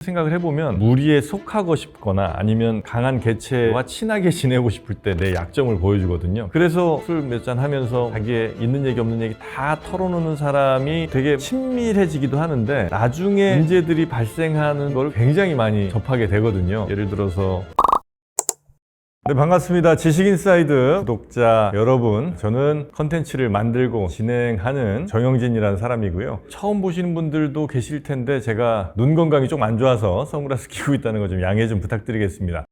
생각을 해보면 무리에 속하고 싶거나 아니면 강한 개체와 친하게 지내고 싶을 때 내 약점을 보여주거든요. 그래서 술 몇 잔 하면서 자기의 있는 얘기 없는 얘기 다 털어놓는 사람이 되게 친밀해지기도 하는데 나중에 문제들이 발생하는 걸 굉장히 많이 접하게 되거든요. 예를 들어서 네, 반갑습니다. 지식인사이드 구독자 여러분, 저는 컨텐츠를 만들고 진행하는 정영진이라는 사람이고요. 처음 보시는 분들도 계실 텐데 제가 눈 건강이 좀 안 좋아서 선글라스 끼고 있다는 거 좀 양해 좀 부탁드리겠습니다.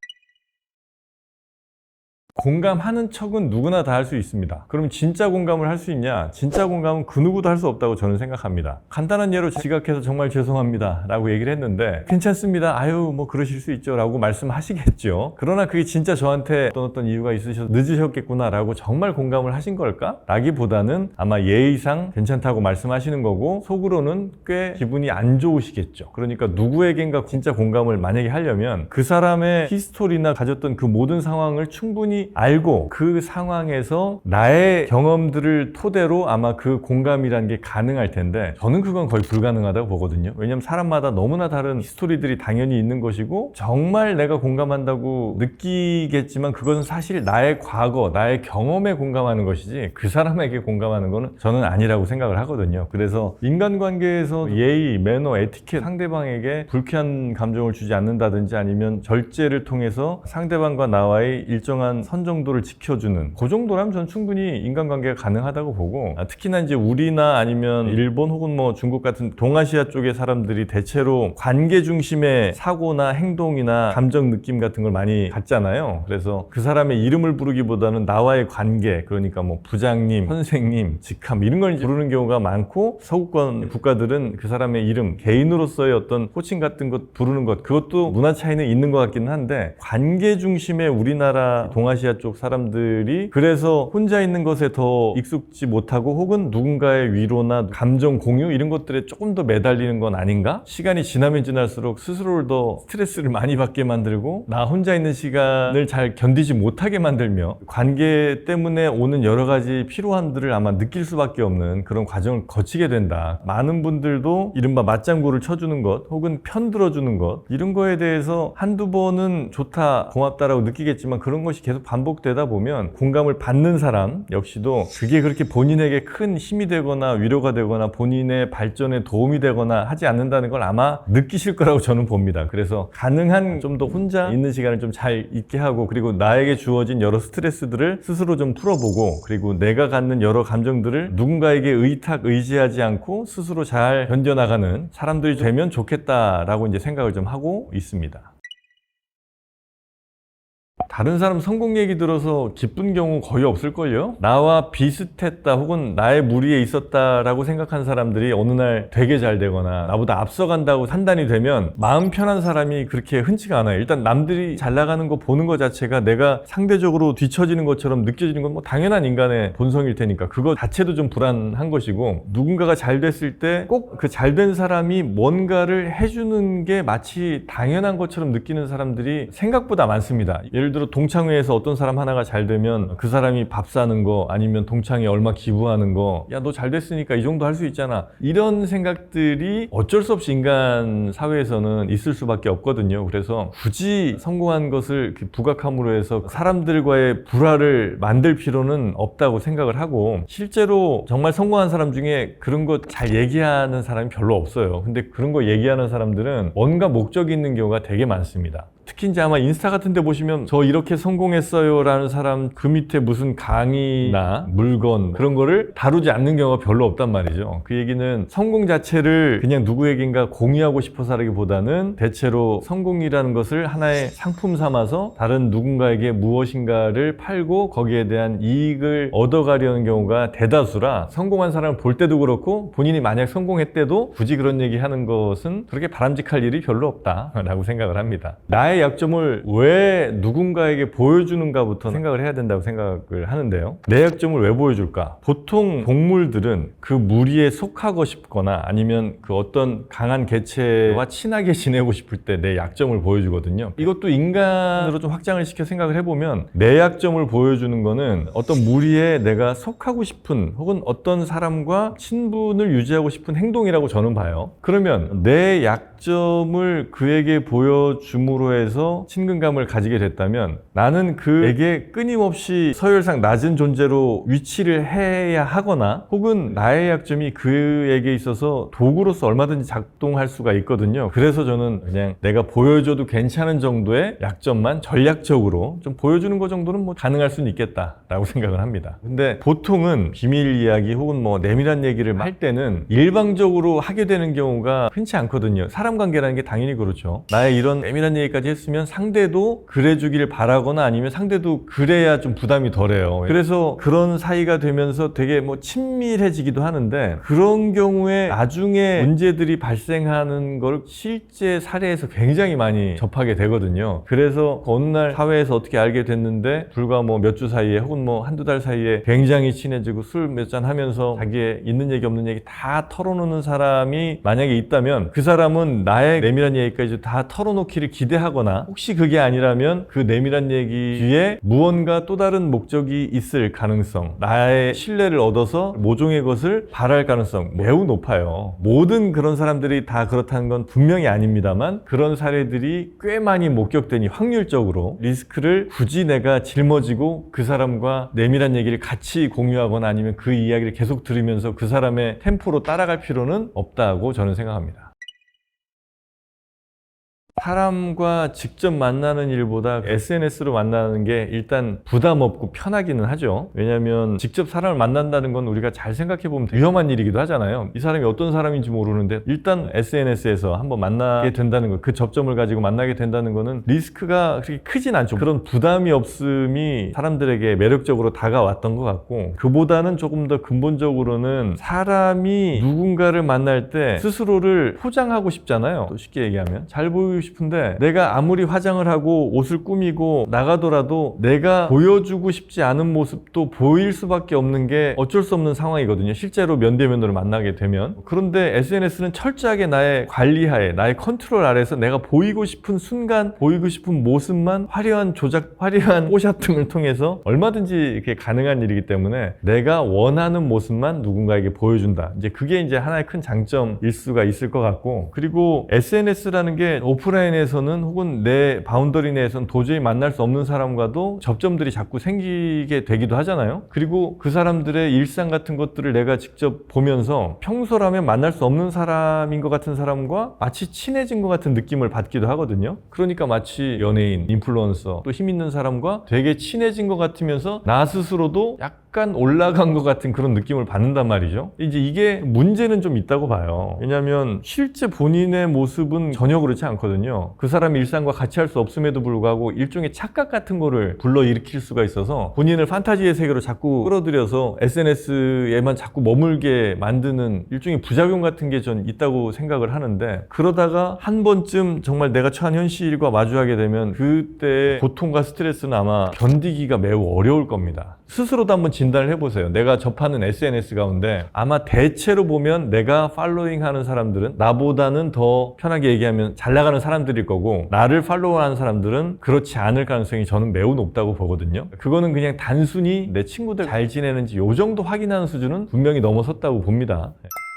공감하는 척은 누구나 다 할 수 있습니다. 그럼 진짜 공감을 할 수 있냐? 진짜 공감은 그 누구도 할 수 없다고 저는 생각합니다. 간단한 예로 지각해서 정말 죄송합니다 라고 얘기를 했는데 괜찮습니다. 아유 뭐 그러실 수 있죠 라고 말씀하시겠죠. 그러나 그게 진짜 저한테 어떤 이유가 있으셔서 늦으셨겠구나 라고 정말 공감을 하신 걸까? 라기보다는 아마 예의상 괜찮다고 말씀하시는 거고 속으로는 꽤 기분이 안 좋으시겠죠. 그러니까 누구에겐가 진짜 공감을 만약에 하려면 그 사람의 히스토리나 가졌던 그 모든 상황을 충분히 알고 그 상황에서 나의 경험들을 토대로 아마 그 공감이라는 게 가능할 텐데 저는 그건 거의 불가능하다고 보거든요. 왜냐면 사람마다 너무나 다른 히스토리들이 당연히 있는 것이고 정말 내가 공감한다고 느끼겠지만 그것은 사실 나의 과거, 나의 경험에 공감하는 것이지 그 사람에게 공감하는 거는 저는 아니라고 생각을 하거든요. 그래서 인간관계에서 예의, 매너, 에티켓, 상대방에게 불쾌한 감정을 주지 않는다든지 아니면 절제를 통해서 상대방과 나와의 일정한 선 정도를 지켜주는 그 정도라면 저는 충분히 인간관계가 가능하다고 보고 특히나 이제 우리나 아니면 일본 혹은 뭐 중국 같은 동아시아 쪽의 사람들이 대체로 관계 중심의 사고나 행동이나 감정 느낌 같은 걸 많이 갖잖아요. 그래서 그 사람의 이름을 부르기보다는 나와의 관계, 그러니까 뭐 부장님, 선생님, 직함 이런 걸 부르는 경우가 많고 서구권 국가들은 그 사람의 이름, 개인으로서의 어떤 호칭 같은 것 부르는 것 그것도 문화 차이는 있는 것 같기는 한데 관계 중심의 우리나라 동아시아 쪽 사람들이 그래서 혼자 있는 것에 더 익숙지 못하고 혹은 누군가의 위로나 감정 공유 이런 것들에 조금 더 매달리는 건 아닌가? 시간이 지나면 지날수록 스스로를 더 스트레스를 많이 받게 만들고 나 혼자 있는 시간을 잘 견디지 못하게 만들며 관계 때문에 오는 여러 가지 피로함들을 아마 느낄 수밖에 없는 그런 과정을 거치게 된다. 많은 분들도 이른바 맞장구를 쳐주는 것 혹은 편 들어주는 것 이런 거에 대해서 한두 번은 좋다 고맙다라고 느끼겠지만 그런 것이 계속 반복되다 보면 공감을 받는 사람 역시도 그게 그렇게 본인에게 큰 힘이 되거나 위로가 되거나 본인의 발전에 도움이 되거나 하지 않는다는 걸 아마 느끼실 거라고 저는 봅니다. 그래서 가능한 좀 더 혼자 있는 시간을 좀 잘 있게 하고 그리고 나에게 주어진 여러 스트레스들을 스스로 좀 풀어보고 그리고 내가 갖는 여러 감정들을 누군가에게 의지하지 않고 스스로 잘 견뎌나가는 사람들이 되면 좋겠다라고 이제 생각을 좀 하고 있습니다. 다른 사람 성공 얘기 들어서 기쁜 경우 거의 없을걸요? 나와 비슷했다 혹은 나의 무리에 있었다라고 생각한 사람들이 어느 날 되게 잘 되거나 나보다 앞서간다고 판단이 되면 마음 편한 사람이 그렇게 흔치가 않아요. 일단 남들이 잘 나가는 거 보는 것 자체가 내가 상대적으로 뒤처지는 것처럼 느껴지는 건 뭐 당연한 인간의 본성일 테니까 그거 자체도 좀 불안한 것이고 누군가가 잘 됐을 때 꼭 그 잘 된 사람이 뭔가를 해주는 게 마치 당연한 것처럼 느끼는 사람들이 생각보다 많습니다. 예를 들어 동창회에서 어떤 사람 하나가 잘 되면 그 사람이 밥 사는 거 아니면 동창회 얼마 기부하는 거 야 너 잘 됐으니까 이 정도 할 수 있잖아 이런 생각들이 어쩔 수 없이 인간 사회에서는 있을 수밖에 없거든요. 그래서 굳이 성공한 것을 부각함으로 해서 사람들과의 불화를 만들 필요는 없다고 생각을 하고 실제로 정말 성공한 사람 중에 그런 거 잘 얘기하는 사람이 별로 없어요. 근데 그런 거 얘기하는 사람들은 뭔가 목적이 있는 경우가 되게 많습니다. 특히 이제 아마 인스타 같은 데 보시면 저 이렇게 성공했어요 라는 사람 그 밑에 무슨 강의나 물건 그런 거를 다루지 않는 경우가 별로 없단 말이죠. 그 얘기는 성공 자체를 그냥 누구에겐가 공유하고 싶어서 하기보다는 대체로 성공이라는 것을 하나의 상품 삼아서 다른 누군가에게 무엇인가를 팔고 거기에 대한 이익을 얻어가려는 경우가 대다수라 성공한 사람을 볼 때도 그렇고 본인이 만약 성공했대도 굳이 그런 얘기 하는 것은 그렇게 바람직할 일이 별로 없다라고 생각을 합니다. 나의 약점을 왜 누군가에게 보여주는가부터 생각을 해야 된다고 생각을 하는데요. 내 약점을 왜 보여줄까? 보통 동물들은 그 무리에 속하고 싶거나 아니면 그 어떤 강한 개체와 친하게 지내고 싶을 때 내 약점을 보여주거든요. 이것도 인간으로 좀 확장을 시켜 생각을 해보면 내 약점을 보여주는 거는 어떤 무리에 내가 속하고 싶은 혹은 어떤 사람과 친분을 유지하고 싶은 행동이라고 저는 봐요. 그러면 내 약점 약점을 그에게 보여줌으로 해서 친근감을 가지게 됐다면 나는 그에게 끊임없이 서열상 낮은 존재로 위치를 해야 하거나 혹은 나의 약점이 그에게 있어서 도구로서 얼마든지 작동할 수가 있거든요. 그래서 저는 그냥 내가 보여줘도 괜찮은 정도의 약점만 전략적으로 좀 보여주는 것 정도는 뭐 가능할 수는 있겠다라고 생각을 합니다. 근데 보통은 비밀 이야기 혹은 뭐 내밀한 얘기를 할 때는 일방적으로 하게 되는 경우가 흔치 않거든요. 사람 관계라는 게 당연히 그렇죠. 나의 이런 내밀한 얘기까지 했으면 상대도 그래주기를 바라거나 아니면 상대도 그래야 좀 부담이 덜해요. 그래서 그런 사이가 되면서 되게 뭐 친밀해지기도 하는데 그런 경우에 나중에 문제들이 발생하는 걸 실제 사례에서 굉장히 많이 접하게 되거든요. 그래서 어느 날 사회에서 어떻게 알게 됐는데 불과 뭐 몇 주 사이에 혹은 뭐 한두 달 사이에 굉장히 친해지고 술 몇 잔 하면서 자기의 있는 얘기 없는 얘기 다 털어놓는 사람이 만약에 있다면 그 사람은 나의 내밀한 얘기까지 다 털어놓기를 기대하거나 혹시 그게 아니라면 그 내밀한 얘기 뒤에 무언가 또 다른 목적이 있을 가능성, 나의 신뢰를 얻어서 모종의 것을 바랄 가능성 매우 높아요. 모든 그런 사람들이 다 그렇다는 건 분명히 아닙니다만 그런 사례들이 꽤 많이 목격되니 확률적으로 리스크를 굳이 내가 짊어지고 그 사람과 내밀한 얘기를 같이 공유하거나 아니면 그 이야기를 계속 들으면서 그 사람의 템포로 따라갈 필요는 없다고 저는 생각합니다. 사람과 직접 만나는 일보다 SNS로 만나는 게 일단 부담 없고 편하기는 하죠. 왜냐하면 직접 사람을 만난다는 건 우리가 잘 생각해보면 위험한 일이기도 하잖아요. 이 사람이 어떤 사람인지 모르는데 일단 SNS에서 한번 만나게 된다는 거, 그 접점을 가지고 만나게 된다는 거는 리스크가 그렇게 크진 않죠. 그런 부담이 없음이 사람들에게 매력적으로 다가왔던 것 같고 그보다는 조금 더 근본적으로는 사람이 누군가를 만날 때 스스로를 포장하고 싶잖아요. 또 쉽게 얘기하면 잘 보이고 싶은데 내가 아무리 화장을 하고 옷을 꾸미고 나가더라도 내가 보여주고 싶지 않은 모습도 보일 수밖에 없는 게 어쩔 수 없는 상황이거든요. 실제로 면대면으로 만나게 되면. 그런데 SNS는 철저하게 나의 관리하에 나의 컨트롤 아래서 내가 보이고 싶은 순간 보이고 싶은 모습만 화려한 조작, 화려한 뽀샵 등을 통해서 얼마든지 이렇게 가능한 일이기 때문에 내가 원하는 모습만 누군가에게 보여준다. 이제 그게 이제 하나의 큰 장점일 수가 있을 것 같고 그리고 SNS라는 게 오프라인에서는 혹은 내 바운더리 내에서는 도저히 만날 수 없는 사람과도 접점들이 자꾸 생기게 되기도 하잖아요. 그리고 그 사람들의 일상 같은 것들을 내가 직접 보면서 평소라면 만날 수 없는 사람인 것 같은 사람과 마치 친해진 것 같은 느낌을 받기도 하거든요. 그러니까 마치 연예인, 인플루언서, 또 힘 있는 사람과 되게 친해진 것 같으면서 나 스스로도 약간 올라간 것 같은 그런 느낌을 받는단 말이죠. 이제 이게 문제는 좀 있다고 봐요. 왜냐하면 실제 본인의 모습은 전혀 그렇지 않거든요. 그 사람의 일상과 같이 할 수 없음에도 불구하고 일종의 착각 같은 거를 불러일으킬 수가 있어서 본인을 판타지의 세계로 자꾸 끌어들여서 SNS에만 자꾸 머물게 만드는 일종의 부작용 같은 게 전 있다고 생각을 하는데 그러다가 한 번쯤 정말 내가 처한 현실과 마주하게 되면 그때의 고통과 스트레스는 아마 견디기가 매우 어려울 겁니다. 스스로도 한번 진단을 해보세요. 내가 접하는 SNS 가운데 아마 대체로 보면 내가 팔로잉하는 사람들은 나보다는 더 편하게 얘기하면 잘 나가는 사람들일 거고 나를 팔로우하는 사람들은 그렇지 않을 가능성이 저는 매우 높다고 보거든요. 그거는 그냥 단순히 내 친구들 잘 지내는지 요 정도 확인하는 수준은 분명히 넘어섰다고 봅니다.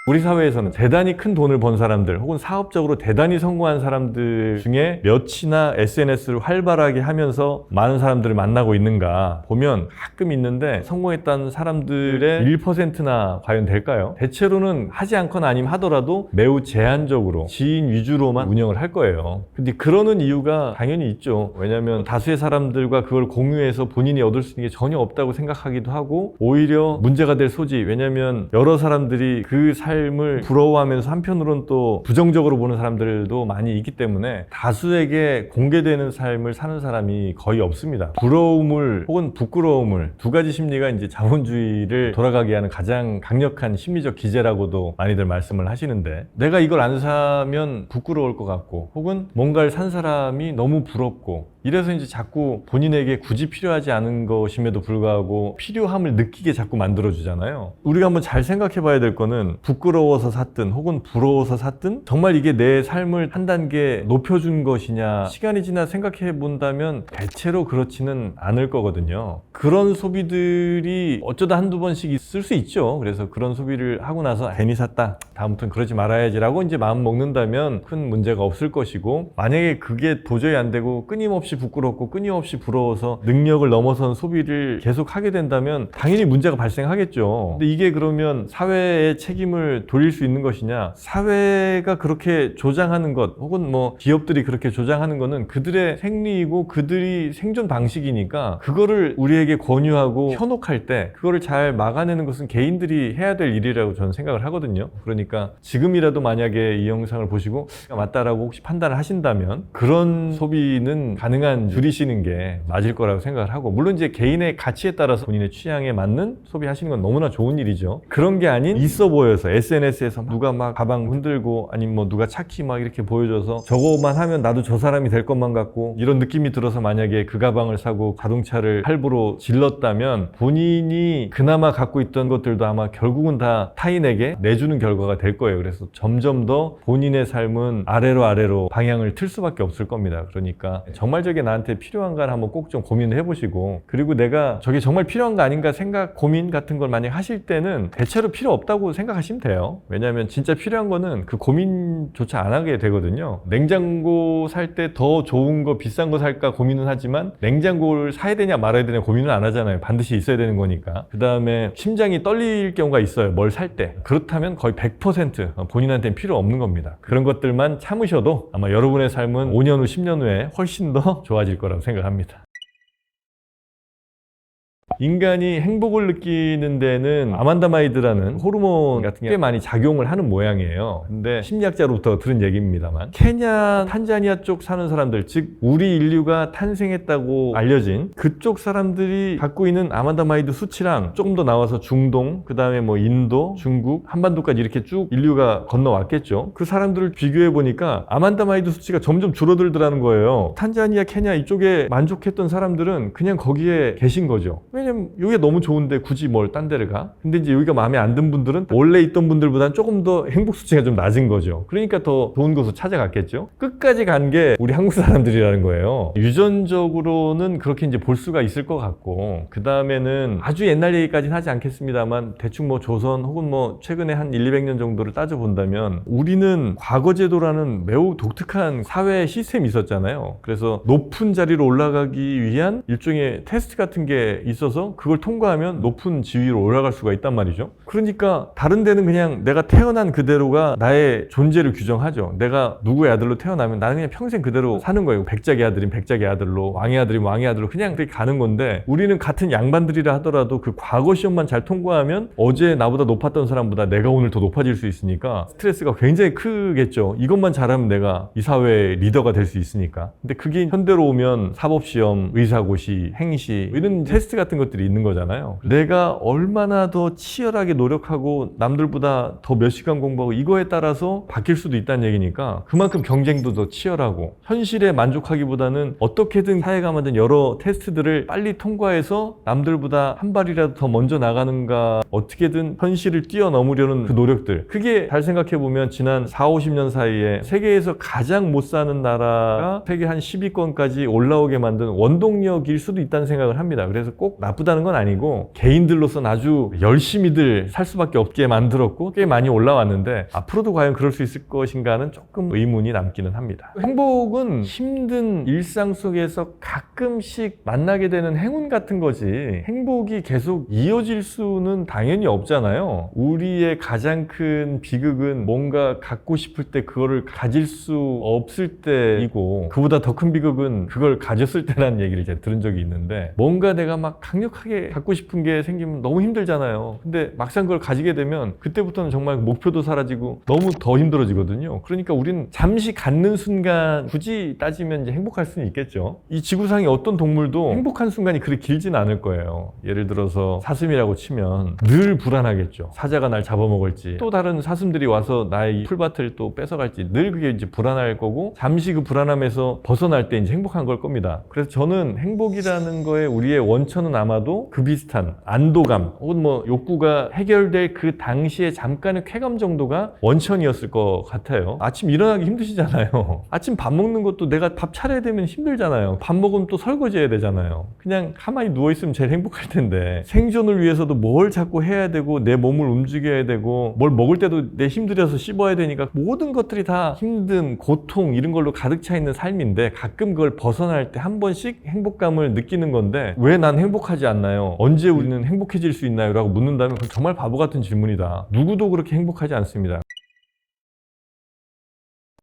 우리 사회에서는 대단히 큰 돈을 번 사람들 혹은 사업적으로 대단히 성공한 사람들 중에 몇이나 SNS를 활발하게 하면서 많은 사람들을 만나고 있는가 보면 가끔 있는데 성공했다는 사람들의 1%나 과연 될까요? 대체로는 하지 않거나 아니면 하더라도 매우 제한적으로 지인 위주로만 운영을 할 거예요. 근데 그러는 이유가 당연히 있죠. 왜냐하면 다수의 사람들과 그걸 공유해서 본인이 얻을 수 있는 게 전혀 없다고 생각하기도 하고 오히려 문제가 될 소지. 왜냐하면 여러 사람들이 그 삶을 부러워하면서 한편으로는 또 부정적으로 보는 사람들도 많이 있기 때문에 다수에게 공개되는 삶을 사는 사람이 거의 없습니다. 부러움을 혹은 부끄러움을 두 가지 심리가 이제 자본주의를 돌아가게 하는 가장 강력한 심리적 기제라고도 많이들 말씀을 하시는데 내가 이걸 안 사면 부끄러울 것 같고 혹은 뭔가를 산 사람이 너무 부럽고 이래서 이제 자꾸 본인에게 굳이 필요하지 않은 것임에도 불구하고 필요함을 느끼게 자꾸 만들어주잖아요. 우리가 한번 잘 생각해 봐야 될 거는 부끄러워서 샀든 혹은 부러워서 샀든 정말 이게 내 삶을 한 단계 높여준 것이냐, 시간이 지나 생각해 본다면 대체로 그렇지는 않을 거거든요. 그런 소비들이 어쩌다 한두 번씩 있을 수 있죠. 그래서 그런 소비를 하고 나서 괜히 샀다, 다음부터는 그러지 말아야지 라고 이제 마음 먹는다면 큰 문제가 없을 것이고, 만약에 그게 도저히 안 되고 끊임없이 부끄럽고 끊임없이 부러워서 능력을 넘어선 소비를 계속 하게 된다면 당연히 문제가 발생하겠죠. 근데 이게 그러면 사회의 책임을 돌릴 수 있는 것이냐, 사회가 그렇게 조장하는 것 혹은 뭐 기업들이 그렇게 조장하는 거는 그들의 생리이고 그들이 생존 방식이니까 그거를 우리에게 권유하고 현혹할 때 그거를 잘 막아내는 것은 개인들이 해야 될 일이라고 저는 생각을 하거든요. 그러니까 지금이라도 만약에 이 영상을 보시고 맞다라고 혹시 판단을 하신다면 그런 소비는 가능한 줄이시는 게 맞을 거라고 생각을 하고, 물론 이제 개인의 가치에 따라서 본인의 취향에 맞는 소비하시는 건 너무나 좋은 일이죠. 그런 게 아닌 있어 보여서 SNS에서 누가 막 가방 흔들고 아니면 뭐 누가 차키 막 이렇게 보여줘서 저거만 하면 나도 저 사람이 될 것만 같고 이런 느낌이 들어서 만약에 그 가방을 사고 자동차를 할부로 질렀다면 본인이 그나마 갖고 있던 것들도 아마 결국은 다 타인에게 내주는 결과가 될 거예요. 그래서 점점 더 본인의 삶은 아래로 방향을 틀 수밖에 없을 겁니다. 그러니까 정말 저게 나한테 필요한가를 한번 꼭 좀 고민을 해보시고, 그리고 내가 저게 정말 필요한가 아닌가 생각, 고민 같은 걸 만약 하실 때는 대체로 필요 없다고 생각하시면 돼요. 왜냐하면 진짜 필요한 거는 그 고민조차 안 하게 되거든요. 냉장고 살 때 더 좋은 거 비싼 거 살까 고민은 하지만 냉장고를 사야 되냐 말아야 되냐 고민은 안 하잖아요. 반드시 있어야 되는 거니까. 그 다음에 심장이 떨릴 경우가 있어요. 뭘 살 때. 그렇다면 거의 100% 본인한테는 필요 없는 겁니다. 그런 것들만 참으셔도 아마 여러분의 삶은 5년 후 10년 후에 훨씬 더 좋아질 거라고 생각합니다. 인간이 행복을 느끼는 데는 아만다마이드라는 호르몬 같은 게 꽤 많이 작용을 하는 모양이에요. 근데 심리학자로부터 들은 얘기입니다만, 케냐, 탄자니아 쪽 사는 사람들, 즉 우리 인류가 탄생했다고 알려진 그쪽 사람들이 갖고 있는 아만다마이드 수치랑 조금 더 나와서 중동, 그 다음에 뭐 인도, 중국, 한반도까지 이렇게 쭉 인류가 건너왔겠죠. 그 사람들을 비교해 보니까 아만다마이드 수치가 점점 줄어들더라는 거예요. 탄자니아, 케냐 이쪽에 만족했던 사람들은 그냥 거기에 계신 거죠. 왜냐면 여기가 너무 좋은데 굳이 뭘 딴 데를 가? 근데 이제 여기가 마음에 안 든 분들은 원래 있던 분들보다는 조금 더 행복 수치가 좀 낮은 거죠. 그러니까 더 좋은 곳을 찾아갔겠죠. 끝까지 간 게 우리 한국 사람들이라는 거예요. 유전적으로는 그렇게 이제 볼 수가 있을 것 같고, 그 다음에는 아주 옛날 얘기까지는 하지 않겠습니다만 대충 뭐 조선 혹은 뭐 최근에 한 100~200년 정도를 따져본다면 우리는 과거제도라는 매우 독특한 사회 시스템이 있었잖아요. 그래서 높은 자리로 올라가기 위한 일종의 테스트 같은 게 있어서 그걸 통과하면 높은 지위로 올라갈 수가 있단 말이죠. 그러니까 다른 데는 그냥 내가 태어난 그대로가 나의 존재를 규정하죠. 내가 누구의 아들로 태어나면 나는 그냥 평생 그대로 사는 거예요. 백작의 아들인 백작의 아들로, 왕의 아들인 왕의 아들로 그냥 그렇게 가는 건데, 우리는 같은 양반들이라 하더라도 그 과거 시험만 잘 통과하면 어제 나보다 높았던 사람보다 내가 오늘 더 높아질 수 있으니까 스트레스가 굉장히 크겠죠. 이것만 잘하면 내가 이 사회의 리더가 될 수 있으니까. 근데 그게 현대로 오면 사법시험, 의사고시, 행시 이런 테스트 같은 것들이 있는 거잖아요. 내가 얼마나 더 치열하게 노력하고 남들보다 더 몇 시간 공부하고 이거에 따라서 바뀔 수도 있다는 얘기니까 그만큼 경쟁도 더 치열하고, 현실에 만족하기보다는 어떻게든 사회가 만든 여러 테스트들을 빨리 통과해서 남들보다 한 발이라도 더 먼저 나가는가, 어떻게든 현실을 뛰어넘으려는 그 노력들, 그게 잘 생각해보면 지난 40~50년 사이에 세계에서 가장 못 사는 나라가 세계 한 10위권까지 올라오게 만든 원동력일 수도 있다는 생각을 합니다. 그래서 꼭 나쁘다는 건 아니고 개인들로서는 아주 열심히들 살 수밖에 없게 만들었고 꽤 많이 올라왔는데, 앞으로도 과연 그럴 수 있을 것인가는 조금 의문이 남기는 합니다. 행복은 힘든 일상 속에서 가끔씩 만나게 되는 행운 같은 거지, 행복이 계속 이어질 수는 당연히 없잖아요. 우리의 가장 큰 비극은 뭔가 갖고 싶을 때 그거를 가질 수 없을 때이고, 그보다 더 큰 비극은 그걸 가졌을 때라는 얘기를 제가 들은 적이 있는데, 뭔가 내가 막 강력하게 갖고 싶은 게 생기면 너무 힘들잖아요. 근데 막상 그걸 가지게 되면 그때부터는 정말 목표도 사라지고 너무 더 힘들어지거든요. 그러니까 우리는 잠시 갖는 순간, 굳이 따지면 이제 행복할 수는 있겠죠. 이 지구상의 어떤 동물도 행복한 순간이 그리 길진 않을 거예요. 예를 들어서 사슴이라고 치면 늘 불안하겠죠. 사자가 날 잡아먹을지, 또 다른 사슴들이 와서 나의 풀밭을 또 뺏어갈지, 늘 그게 이제 불안할 거고, 잠시 그 불안함에서 벗어날 때 이제 행복한 걸 겁니다. 그래서 저는 행복이라는 거에 우리의 원천은 아마 아마도 그 비슷한 안도감 혹은 뭐 욕구가 해결될 그 당시에 잠깐의 쾌감 정도가 원천이었을 것 같아요. 아침 일어나기 힘드시잖아요. 아침 밥 먹는 것도 내가 밥 차려야 되면 힘들잖아요. 밥 먹으면 또 설거지 해야 되잖아요. 그냥 가만히 누워있으면 제일 행복할 텐데 생존을 위해서도 뭘 자꾸 해야 되고 내 몸을 움직여야 되고 뭘 먹을 때도 내 힘들여서 씹어야 되니까 모든 것들이 다 힘듦, 고통 이런 걸로 가득 차 있는 삶인데 가끔 그걸 벗어날 때 한 번씩 행복감을 느끼는 건데 왜 난 행복하지 않나요? 언제 우리는 행복해질 수 있나요? 라고 묻는다면 그건 정말 바보 같은 질문이다. 누구도 그렇게 행복하지 않습니다.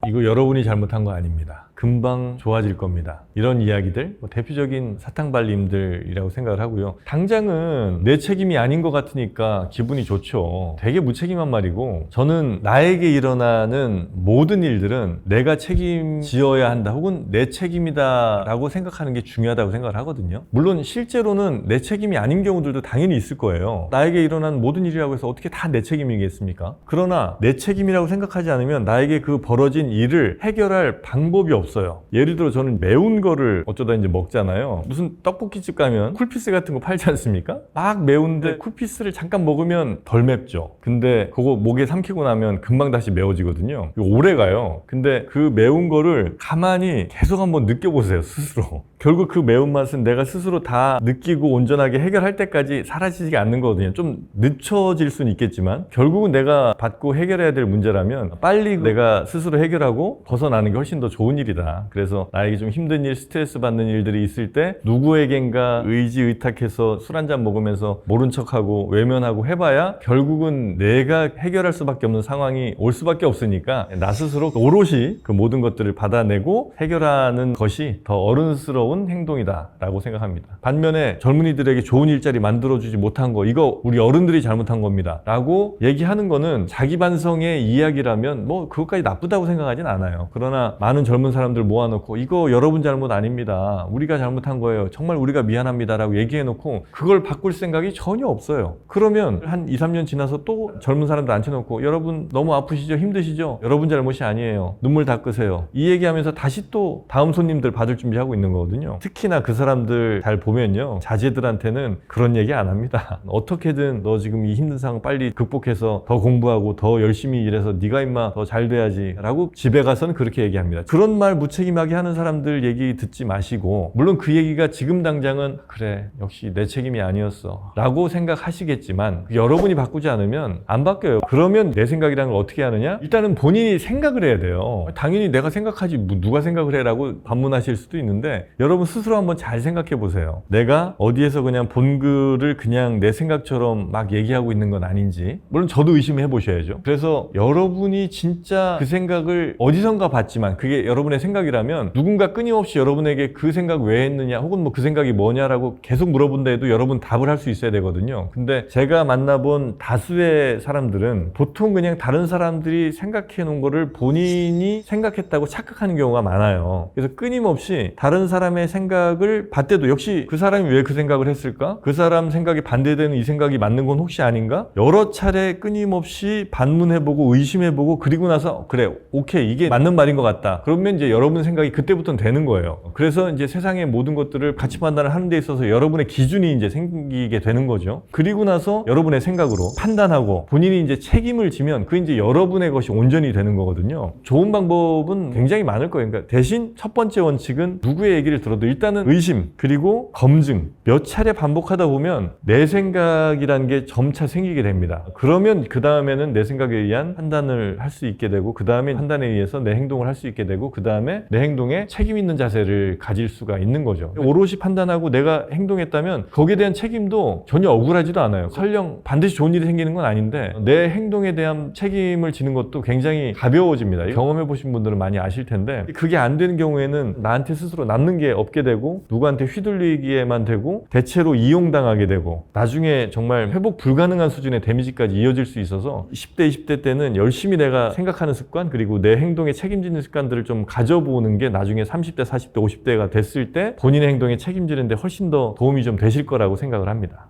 이거 여러분이 잘못한 거 아닙니다. 금방 좋아질 겁니다. 이런 이야기들, 대표적인 사탕발림들이라고 생각을 하고요. 당장은 내 책임이 아닌 것 같으니까 기분이 좋죠. 되게 무책임한 말이고 저는 나에게 일어나는 모든 일들은 내가 책임지어야 한다 혹은 내 책임이다 라고 생각하는 게 중요하다고 생각을 하거든요. 물론 실제로는 내 책임이 아닌 경우들도 당연히 있을 거예요. 나에게 일어난 모든 일이라고 해서 어떻게 다 내 책임이겠습니까? 그러나 내 책임이라고 생각하지 않으면 나에게 그 벌어진 일을 해결할 방법이 없어요. 예를 들어 저는 매운 거를 어쩌다 이제 먹잖아요. 무슨 떡볶이집 가면 쿨피스 같은 거 팔지 않습니까? 막 매운데 쿨피스를 잠깐 먹으면 덜 맵죠. 근데 그거 목에 삼키고 나면 금방 다시 매워지거든요. 오래 가요. 근데 그 매운 거를 가만히 계속 한번 느껴보세요, 스스로. 결국 그 매운맛은 내가 스스로 다 느끼고 온전하게 해결할 때까지 사라지지 않는 거거든요. 좀 늦춰질 수는 있겠지만 결국은 내가 받고 해결해야 될 문제라면 빨리 내가 스스로 해결하고 벗어나는 게 훨씬 더 좋은 일이다. 그래서 나에게 좀 힘든 일, 스트레스 받는 일들이 있을 때 누구에겐가 의지의탁해서 술 한잔 먹으면서 모른 척하고 외면하고 해봐야 결국은 내가 해결할 수밖에 없는 상황이 올 수밖에 없으니까 나 스스로 오롯이 그 모든 것들을 받아내고 해결하는 것이 더 어른스러운 행동이다 라고 생각합니다. 반면에 젊은이들에게 좋은 일자리 만들어주지 못한 거 이거 우리 어른들이 잘못한 겁니다 라고 얘기하는 거는 자기 반성의 이야기라면 뭐 그것까지 나쁘다고 생각하진 않아요. 그러나 많은 젊은 사람들 모아놓고 이거 여러분 잘못 아닙니다. 우리가 잘못한 거예요. 정말 우리가 미안합니다 라고 얘기해놓고 그걸 바꿀 생각이 전혀 없어요. 그러면 한 2, 3년 지나서 또 젊은 사람들 앉혀놓고 여러분 너무 아프시죠? 힘드시죠? 여러분 잘못이 아니에요. 눈물 닦으세요. 이 얘기하면서 다시 또 다음 손님들 받을 준비하고 있는 거거든요. 특히나 그 사람들 잘 보면요. 자제들한테는 그런 얘기 안 합니다. 어떻게든 너 지금 이 힘든 상황 빨리 극복해서 더 공부하고 더 열심히 일해서 네가 임마 더 잘 돼야지 라고 집에 가서는 그렇게 얘기합니다. 그런 말 무책임하게 하는 사람들 얘기 듣지 마시고 물론 그 얘기가 지금 당장은 그래 역시 내 책임이 아니었어 라고 생각하시겠지만 여러분이 바꾸지 않으면 안 바뀌어요. 그러면 내 생각이라는 걸 어떻게 하느냐? 일단은 본인이 생각을 해야 돼요. 당연히 내가 생각하지 누가 생각을 해 라고 반문하실 수도 있는데 여러분 스스로 한번 잘 생각해 보세요. 내가 어디에서 그냥 본 글을 그냥 내 생각처럼 막 얘기하고 있는 건 아닌지 물론 저도 의심해 보셔야죠. 그래서 여러분이 진짜 그 생각을 어디선가 봤지만 그게 여러분의 생각이라면 누군가 끊임없이 여러분에게 그 생각 왜 했느냐 혹은 뭐 그 생각이 뭐냐라고 계속 물어본다 해도 여러분 답을 할 수 있어야 되거든요. 근데 제가 만나본 다수의 사람들은 보통 그냥 다른 사람들이 생각해 놓은 거를 본인이 생각했다고 착각하는 경우가 많아요. 그래서 끊임없이 다른 사람의 생각을 봤대도 역시 그 사람이 왜 그 생각을 했을까? 그 사람 생각이 반대되는 이 생각이 맞는 건 혹시 아닌가? 여러 차례 끊임없이 반문해보고 의심해보고 그리고 나서 그래 오케이 이게 맞는 말인 것 같다. 그러면 이제 여러분 생각이 그때부터는 되는 거예요. 그래서 이제 세상의 모든 것들을 가치 판단을 하는 데 있어서 여러분의 기준이 이제 생기게 되는 거죠. 그리고 나서 여러분의 생각으로 판단하고 본인이 이제 책임을 지면 그게 이제 여러분의 것이 온전히 되는 거거든요. 좋은 방법은 굉장히 많을 거예요. 그러니까 대신 첫 번째 원칙은 누구의 얘기를 들어도 일단은 의심 그리고 검증 몇 차례 반복하다 보면 내 생각이라는 게 점차 생기게 됩니다. 그러면 그 다음에는 내 생각에 의한 판단을 할 수 있게 되고 그 다음에 판단에 의해서 내 행동을 할 수 있게 되고 그 다음에 내 행동에 책임 있는 자세를 가질 수가 있는 거죠. 오롯이 판단하고 내가 행동했다면 거기에 대한 책임도 전혀 억울하지도 않아요. 설령 반드시 좋은 일이 생기는 건 아닌데 내 행동에 대한 책임을 지는 것도 굉장히 가벼워집니다. 경험해 보신 분들은 많이 아실 텐데 그게 안 되는 경우에는 나한테 스스로 남는 게 없게 되고 누구한테 휘둘리기에만 되고 대체로 이용당하게 되고 나중에 정말 회복 불가능한 수준의 데미지까지 이어질 수 있어서 10대, 20대 때는 열심히 내가 생각하는 습관 그리고 내 행동에 책임지는 습관들을 좀 가져보는 게 나중에 30대, 40대, 50대가 됐을 때 본인의 행동에 책임지는 데 훨씬 더 도움이 좀 되실 거라고 생각을 합니다.